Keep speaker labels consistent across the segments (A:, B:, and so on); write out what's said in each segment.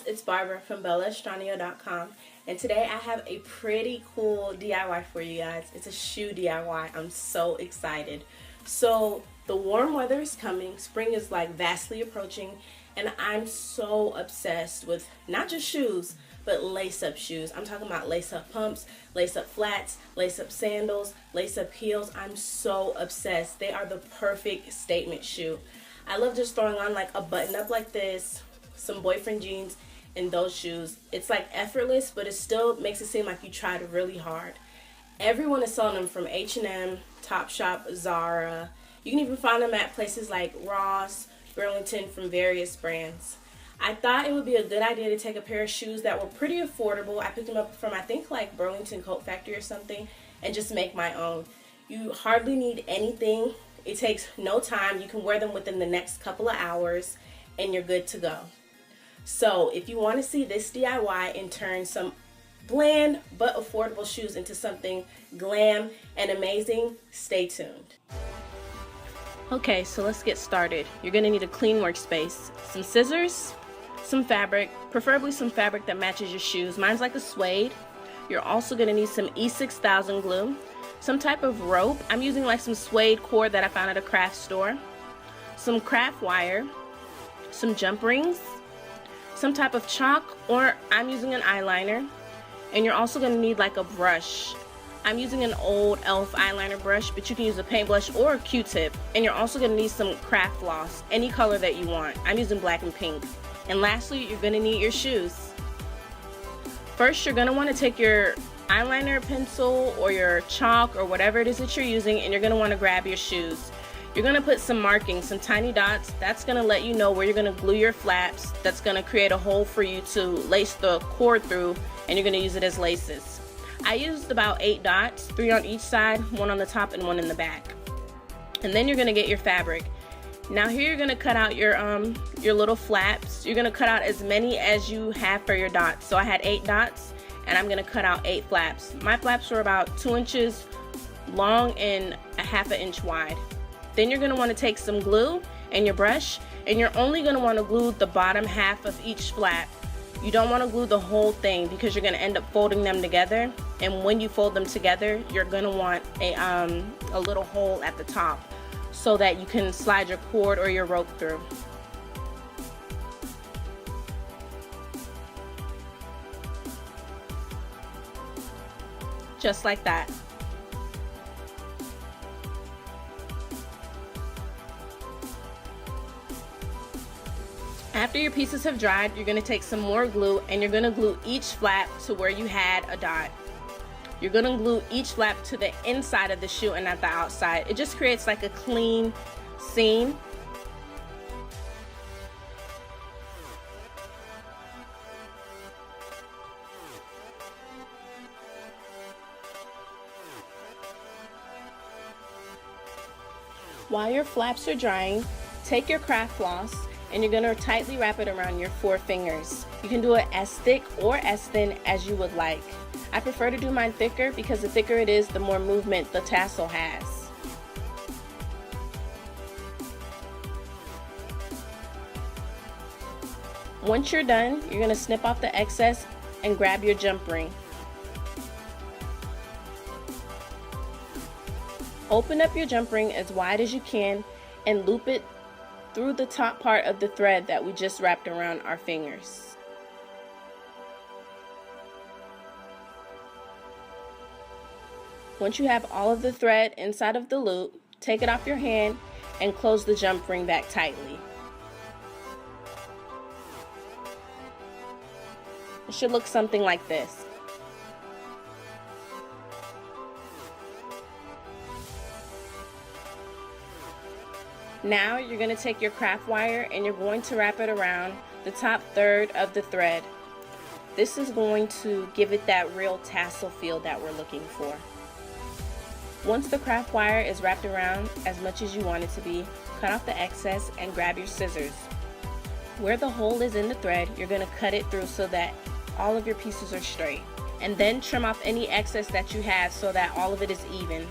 A: it's Barbara from BellaEstranio.com, and today I have a pretty cool DIY for you guys. It's a shoe DIY. I'm so excited. So the warm weather is coming, spring is like vastly approaching, and I'm so obsessed with not just shoes, but lace-up shoes. I'm talking about lace-up pumps, lace-up flats, lace-up sandals, lace-up heels. I'm so obsessed. They are the perfect statement shoe. I love just throwing on like a button up like this, some boyfriend jeans, and those shoes. It's like effortless, but it still makes it seem like you tried really hard. Everyone is selling them from H&M, Topshop, Zara. You can even find them at places like Ross, Burlington, from various brands. I thought it would be a good idea to take a pair of shoes that were pretty affordable. I picked them up from I think like Burlington Coat Factory or something, and just make my own. You hardly need anything. It takes no time. You can wear them within the next couple of hours and you're good to go. So if you want to see this DIY and turn some bland but affordable shoes into something glam and amazing, stay tuned. Okay, so let's get started. You're going to need a clean workspace, some scissors, some fabric, preferably some fabric that matches your shoes. Mine's like a suede. You're also going to need some E6000 glue, some type of rope. I'm using like some suede cord that I found at a craft store, some craft wire, some jump rings, some type of chalk, or I'm using an eyeliner, and you're also going to need like a brush. I'm using an old e.l.f. eyeliner brush, but you can use a paintbrush or a Q-tip, and you're also going to need some craft floss, any color that you want. I'm using black and pink. And lastly, you're going to need your shoes. First, you're going to want to take your eyeliner pencil or your chalk or whatever it is that you're using, and you're going to want to grab your shoes. You're going to put some markings, some tiny dots. That's going to let you know where you're going to glue your flaps. That's going to create a hole for you to lace the cord through, and you're going to use it as laces. I used about 8 dots, 3 on each side, 1 on the top and 1 in the back. And then you're going to get your fabric. Now here you're going to cut out your little flaps. You're going to cut out as many as you have for your dots. So I had 8 dots, and I'm going to cut out 8 flaps. My flaps were about 2 inches long and a ½ inch wide. Then you're going to want to take some glue and your brush, and you're only going to want to glue the bottom half of each flap. You don't want to glue the whole thing because you're going to end up folding them together, and when you fold them together, you're going to want a little hole at the top so that you can slide your cord or your rope through. Just like that. After your pieces have dried, you're going to take some more glue, and you're going to glue each flap to where you had a dot. You're going to glue each flap to the inside of the shoe and not the outside. It just creates like a clean seam. While your flaps are drying, take your craft floss, and you're going to tightly wrap it around your 4 fingers. You can do it as thick or as thin as you would like. I prefer to do mine thicker because the thicker it is, the more movement the tassel has. Once you're done, you're going to snip off the excess and grab your jump ring. Open up your jump ring as wide as you can and loop it through the top part of the thread that we just wrapped around our fingers. Once you have all of the thread inside of the loop, take it off your hand and close the jump ring back tightly. It should look something like this. Now you're going to take your craft wire and you're going to wrap it around the top third of the thread. This is going to give it that real tassel feel that we're looking for. Once the craft wire is wrapped around as much as you want it to be, cut off the excess and grab your scissors. Where the hole is in the thread, you're going to cut it through so that all of your pieces are straight. And then trim off any excess that you have so that all of it is even.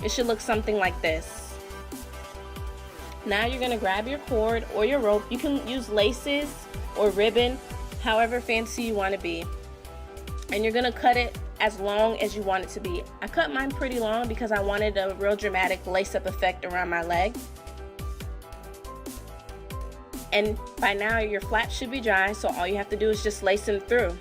A: It should look something like this. Now you're going to grab your cord or your rope. You can use laces or ribbon, however fancy you want to be. And you're going to cut it as long as you want it to be. I cut mine pretty long because I wanted a real dramatic lace-up effect around my leg. And by now your flap should be dry, so all you have to do is just lace them through.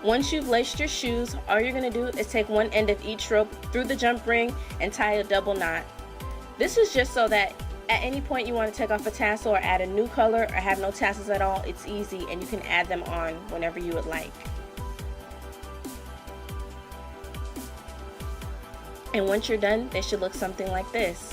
A: Once you've laced your shoes, all you're going to do is take one end of each rope through the jump ring and tie a double knot. This is just so that at any point you want to take off a tassel or add a new color or have no tassels at all, it's easy and you can add them on whenever you would like. And once you're done, they should look something like this.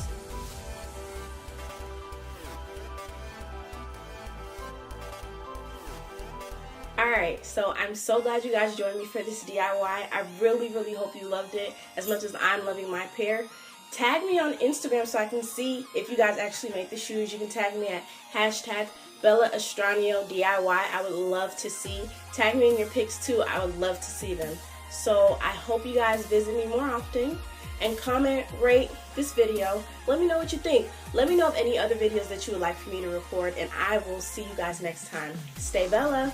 A: Alright, so I'm so glad you guys joined me for this DIY. I really hope you loved it as much as I'm loving my pair. Tag me on Instagram so I can see if you guys actually make the shoes. You can tag me at #BellaEstranioDIY. I would love to see. Tag me in your pics too. I would love to see them. So I hope you guys visit me more often and comment, rate this video. Let me know what you think. Let me know of any other videos that you would like for me to record, and I will see you guys next time. Stay Bella.